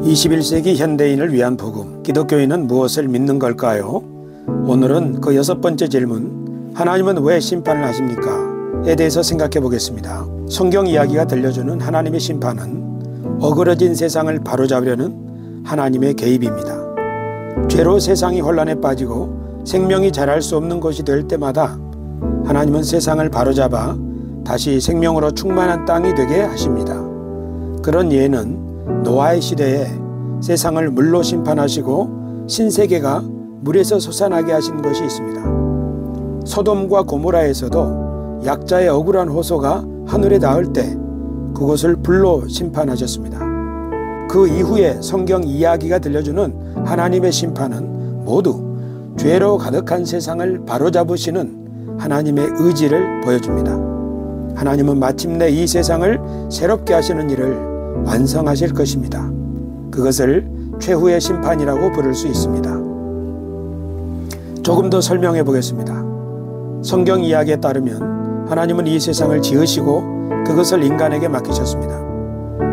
21세기 현대인을 위한 복음, 기독교인은 무엇을 믿는 걸까요? 오늘은 그 6번째 질문, 하나님은 왜 심판을 하십니까? 에 대해서 생각해 보겠습니다. 성경 이야기가 들려주는 하나님의 심판은 어그러진 세상을 바로잡으려는 하나님의 개입입니다. 죄로 세상이 혼란에 빠지고 생명이 자랄 수 없는 것이 될 때마다 하나님은 세상을 바로잡아 다시 생명으로 충만한 땅이 되게 하십니다. 그런 예는 노아의 시대에 세상을 물로 심판하시고 신세계가 물에서 솟아나게 하신 것이 있습니다. 소돔과 고모라에서도 약자의 억울한 호소가 하늘에 닿을 때 그것을 불로 심판하셨습니다. 그 이후에 성경 이야기가 들려주는 하나님의 심판은 모두 죄로 가득한 세상을 바로잡으시는 하나님의 의지를 보여줍니다. 하나님은 마침내 이 세상을 새롭게 하시는 일을 완성하실 것입니다. 그것을 최후의 심판이라고 부를 수 있습니다. 조금 더 설명해 보겠습니다. 성경 이야기에 따르면 하나님은 이 세상을 지으시고 그것을 인간에게 맡기셨습니다.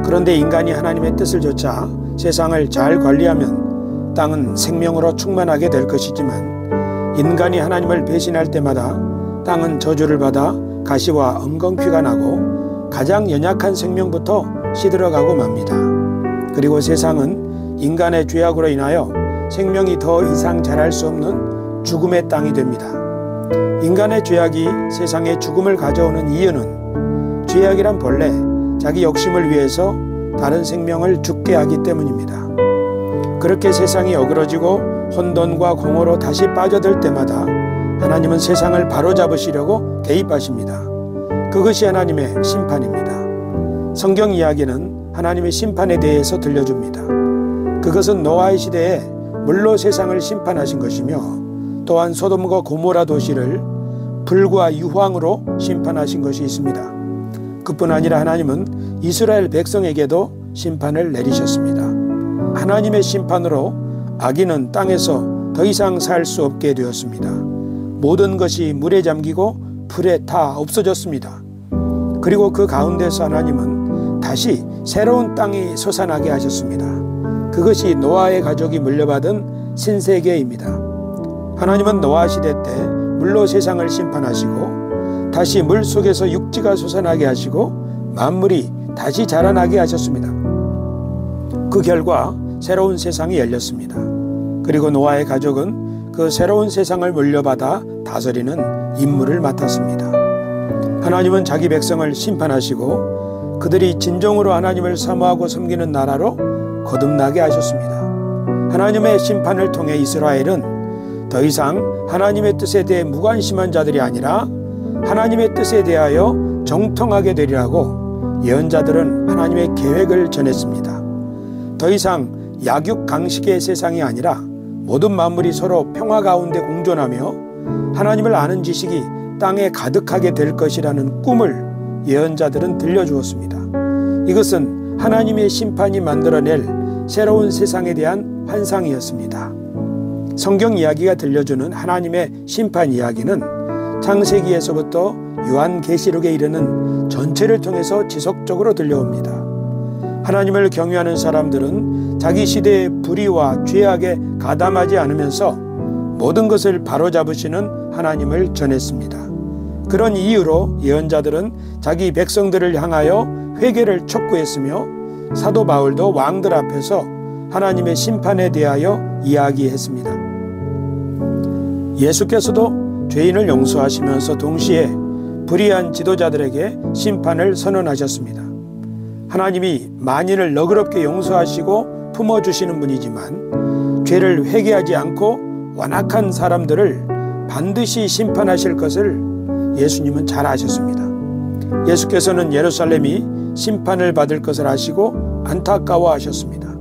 그런데 인간이 하나님의 뜻을 좇아 세상을 잘 관리하면 땅은 생명으로 충만하게 될 것이지만 인간이 하나님을 배신할 때마다 땅은 저주를 받아 가시와 엉겅퀴가 나고 가장 연약한 생명부터 시들어가고 맙니다. 그리고 세상은 인간의 죄악으로 인하여 생명이 더 이상 자랄 수 없는 죽음의 땅이 됩니다. 인간의 죄악이 세상에 죽음을 가져오는 이유는 죄악이란 본래 자기 욕심을 위해서 다른 생명을 죽게 하기 때문입니다. 그렇게 세상이 어그러지고 혼돈과 공허로 다시 빠져들 때마다 하나님은 세상을 바로잡으시려고 개입하십니다. 그것이 하나님의 심판입니다. 성경 이야기는 하나님의 심판에 대해서 들려줍니다. 그것은 노아의 시대에 물로 세상을 심판하신 것이며 또한 소돔과 고모라 도시를 불과 유황으로 심판하신 것이 있습니다. 그뿐 아니라 하나님은 이스라엘 백성에게도 심판을 내리셨습니다. 하나님의 심판으로 악인은 땅에서 더 이상 살 수 없게 되었습니다. 모든 것이 물에 잠기고 불에 다 없어졌습니다. 그리고 그 가운데서 하나님은 다시 새로운 땅이 솟아나게 하셨습니다. 그것이 노아의 가족이 물려받은 신세계입니다. 하나님은 노아 시대 때 물로 세상을 심판하시고 다시 물 속에서 육지가 솟아나게 하시고 만물이 다시 자라나게 하셨습니다. 그 결과 새로운 세상이 열렸습니다. 그리고 노아의 가족은 그 새로운 세상을 물려받아 다스리는 임무를 맡았습니다. 하나님은 자기 백성을 심판하시고 그들이 진정으로 하나님을 사모하고 섬기는 나라로 거듭나게 하셨습니다. 하나님의 심판을 통해 이스라엘은 더 이상 하나님의 뜻에 대해 무관심한 자들이 아니라 하나님의 뜻에 대하여 정통하게 되리라고 예언자들은 하나님의 계획을 전했습니다. 더 이상 약육강식의 세상이 아니라 모든 만물이 서로 평화 가운데 공존하며 하나님을 아는 지식이 땅에 가득하게 될 것이라는 꿈을 예언자들은 들려주었습니다. 이것은 하나님의 심판이 만들어낼 새로운 세상에 대한 환상이었습니다. 성경 이야기가 들려주는 하나님의 심판 이야기는 창세기에서부터 요한계시록에 이르는 전체를 통해서 지속적으로 들려옵니다. 하나님을 경외하는 사람들은 자기 시대의 불의와 죄악에 가담하지 않으면서 모든 것을 바로잡으시는 하나님을 전했습니다. 그런 이유로 예언자들은 자기 백성들을 향하여 회개를 촉구했으며 사도 바울도 왕들 앞에서 하나님의 심판에 대하여 이야기했습니다. 예수께서도 죄인을 용서하시면서 동시에 불의한 지도자들에게 심판을 선언하셨습니다. 하나님이 만인을 너그럽게 용서하시고 품어주시는 분이지만 죄를 회개하지 않고 완악한 사람들을 반드시 심판하실 것을 예수님은 잘 아셨습니다. 예수께서는 예루살렘이 심판을 받을 것을 아시고 안타까워하셨습니다.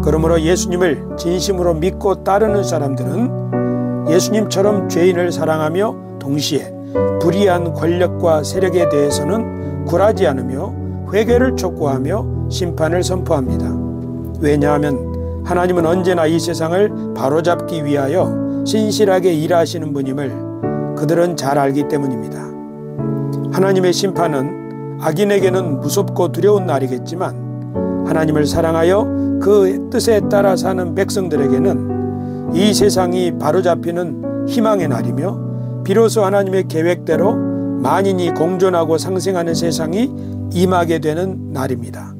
그러므로 예수님을 진심으로 믿고 따르는 사람들은 예수님처럼 죄인을 사랑하며 동시에 불의한 권력과 세력에 대해서는 굴하지 않으며 회개를 촉구하며 심판을 선포합니다. 왜냐하면 하나님은 언제나 이 세상을 바로잡기 위하여 신실하게 일하시는 분임을 그들은 잘 알기 때문입니다. 하나님의 심판은 악인에게는 무섭고 두려운 날이겠지만 하나님을 사랑하여 그 뜻에 따라 사는 백성들에게는 이 세상이 바로잡히는 희망의 날이며 비로소 하나님의 계획대로 만인이 공존하고 상생하는 세상이 임하게 되는 날입니다.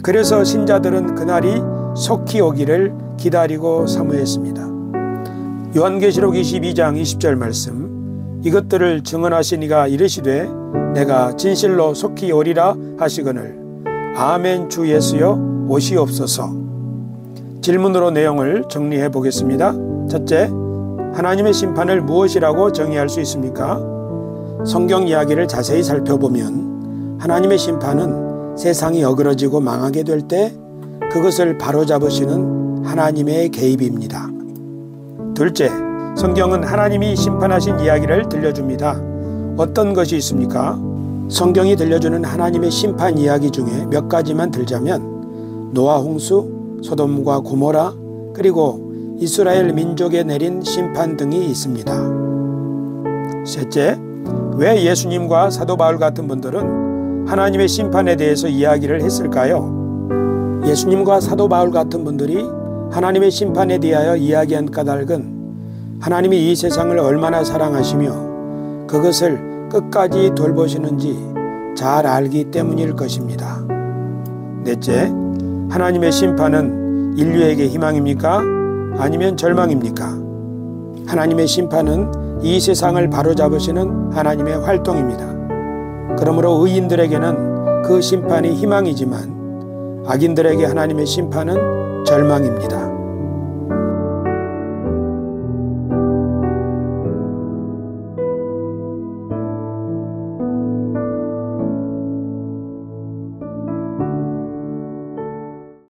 그래서 신자들은 그날이 속히 오기를 기다리고 사모했습니다. 요한계시록 22장 20절 말씀, 이것들을 증언하신 이가 이르시되 내가 진실로 속히 오리라 하시거늘 아멘. 주 예수여 오시옵소서. 질문으로 내용을 정리해 보겠습니다. 첫째, 하나님의 심판을 무엇이라고 정의할 수 있습니까? 성경 이야기를 자세히 살펴보면 하나님의 심판은 세상이 어그러지고 망하게 될 때 그것을 바로잡으시는 하나님의 개입입니다. 둘째, 성경은 하나님이 심판하신 이야기를 들려줍니다. 어떤 것이 있습니까? 성경이 들려주는 하나님의 심판 이야기 중에 몇 가지만 들자면 노아 홍수, 소돔과 고모라, 그리고 이스라엘 민족에 내린 심판 등이 있습니다. 셋째, 왜 예수님과 사도 바울 같은 분들은 하나님의 심판에 대해서 이야기를 했을까요? 예수님과 사도 바울 같은 분들이 하나님의 심판에 대하여 이야기한 까닭은 하나님이 이 세상을 얼마나 사랑하시며 그것을 끝까지 돌보시는지 잘 알기 때문일 것입니다. 넷째, 하나님의 심판은 인류에게 희망입니까? 아니면 절망입니까? 하나님의 심판은 이 세상을 바로잡으시는 하나님의 활동입니다. 그러므로 의인들에게는 그 심판이 희망이지만 악인들에게 하나님의 심판은 절망입니다.